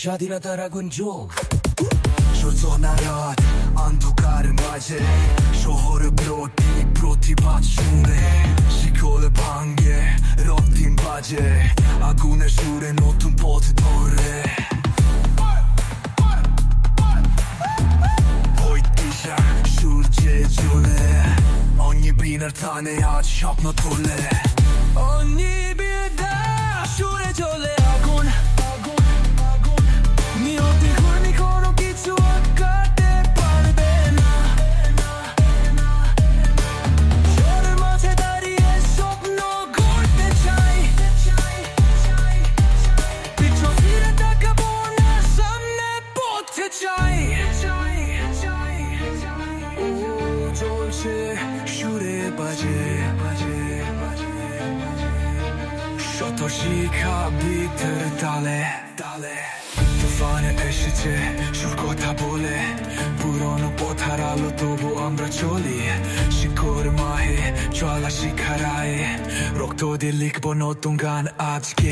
স্বাধীনতার আগুন জ্বল সূর্য নারাত অন্ধকার মাঝে শহরে প্রতিবাদ শুনে শিকলে ভাঙ্গে রক্তিম বাজে আগুনের সুরে নতুন পথ ধরে সূর্যে জ্বলে ogni binartane আজ স্বপ্ন তোলে ogni বিদা সুরে জ্বলে আগুন নিয়তি ঘূর্ণি কোনো কিছু আটকাতে পারবে না ঝড়ের মাঝে দাঁড়িয়ে স্বপ্ন গড়তে চাই পিছন ফিরে তাকাবো না সামনে পথে চাই সুরে বাজে শত শিখা ভিতর তালে তুফানে এসেছে সুর কথা বলে পুরনো পথ হারালো তবু আমরা চলি শিকড় মাহে চলা শিখারায় রক্ত দিয়ে লিখবো নতুন গান আজকে